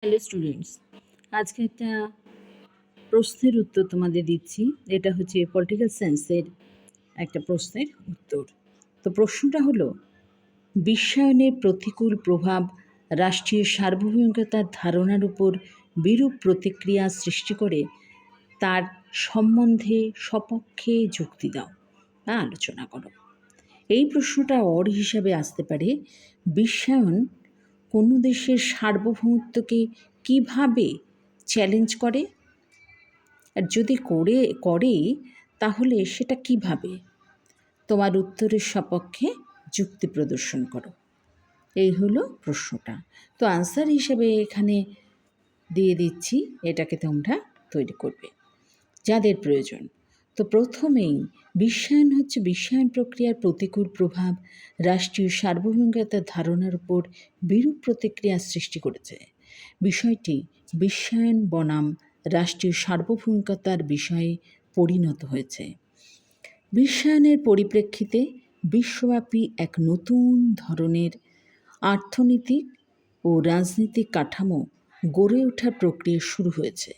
Hello students, আজকে একটা প্রশ্নের উত্তর তোমাদের দিচ্ছি। এটা হচ্ছে পলিটিক্যাল সায়েন্সের একটা প্রশ্নের উত্তর। তো প্রশ্নটা হলো, বিশ্বায়নের প্রতিকূল প্রভাব রাষ্ট্রীয় সার্বভৌমিকতার ধারণার উপর বিরূপ প্রতিক্রিয়া সৃষ্টি করে, তার সম্বন্ধে সপক্ষে যুক্তি দাও বা আলোচনা করো। এই প্রশ্নটা হিসাবে আসতে পারে, বিশ্বায়ন কোনো দেশের সার্বভৌমত্বকে কিভাবে চ্যালেঞ্জ করে, আর যদি করে তাহলে সেটা কিভাবে। তোমার উত্তরের সপক্ষে যুক্তি প্রদর্শন করো। এই হলো প্রশ্নটা। তো আনসার হিসেবে এখানে দিয়ে দিচ্ছি, এটাকে তোমরা তৈরি করবে যাদের প্রয়োজন। তো প্রথমেই বিশ্বায়ন হচ্ছে বিশ্বায়ন প্রক্রিয়ার প্রতিকূল প্রভাব রাষ্ট্রীয় সার্বভৌমিকতার ধারণার উপর বিরূপ প্রতিক্রিয়া সৃষ্টি করেছে। বিষয়টি বিশ্বায়ন বনাম রাষ্ট্রীয় সার্বভৌমিকতার বিষয়ে পরিণত হয়েছে। বিশ্বায়নের পরিপ্রেক্ষিতে বিশ্বব্যাপী এক নতুন ধরনের অর্থনৈতিক ও রাজনৈতিক কাঠামো গড়ে ওঠার প্রক্রিয়া শুরু হয়েছে।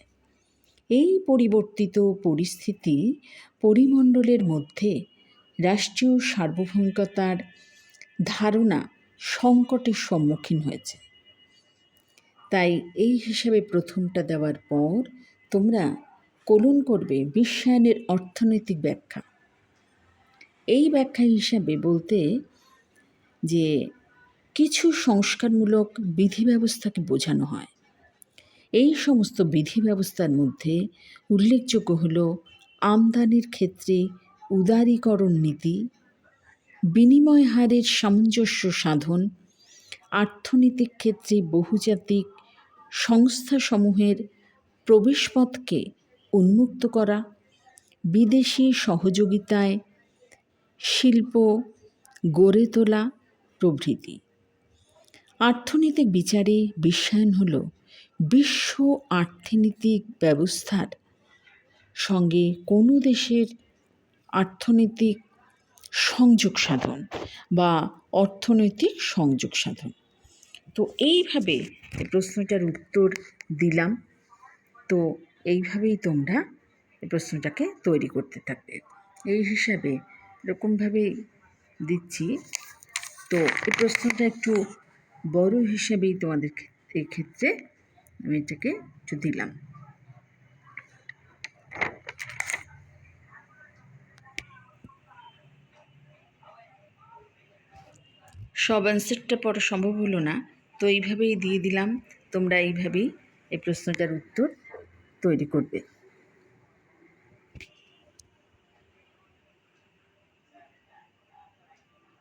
এই পরিবর্তিত পরিস্থিতি পরিমণ্ডলের মধ্যে রাষ্ট্রীয় সার্বভৌমিকতার ধারণা সংকটের সম্মুখীন হয়েছে। তাই এই হিসাবে প্রথমটা দেওয়ার পর তোমরা কোলন করবে বিশ্বায়নের অর্থনৈতিক ব্যাখ্যা। এই ব্যাখ্যা হিসাবে বলতে যে কিছু সংস্কারমূলক বিধি ব্যবস্থাকে বোঝানো হয়। এই সমস্ত বিধি ব্যবস্থার মধ্যে উল্লেখযোগ্য হল আমদানির ক্ষেত্রে উদারীকরণ নীতি, বিনিময় হারের সামঞ্জস্য সাধন, অর্থনৈতিক ক্ষেত্রে বহুজাতিক সংস্থাসমূহের প্রবেশপথকে উন্মুক্ত করা, বিদেশি সহযোগিতায় শিল্প গড়ে তোলা প্রভৃতি। অর্থনৈতিক বিচারে বিশ্বায়ন হল বিশ্ব অর্থনৈতিক ব্যবস্থার সঙ্গে কোনো দেশের অর্থনৈতিক সংযোগ সাধন বা অর্থনৈতিক সংযোগ সাধন। তো এইভাবে প্রশ্নটার উত্তর দিলাম। তো এইভাবেই তোমরা এই প্রশ্নটাকে তৈরি করতে থাকবে। এই হিসাবে এরকমভাবেই দিচ্ছি। তো এই প্রশ্নটা একটু বড় হিসেবেই তোমাদের এই ক্ষেত্রে আমি এটাকে একটু দিলাম। সব অ্যান্সারটা পড়া সম্ভব হলো না, তো এইভাবেই দিয়ে দিলাম। তোমরা এইভাবেই এই প্রশ্নটার উত্তর তৈরি করবে।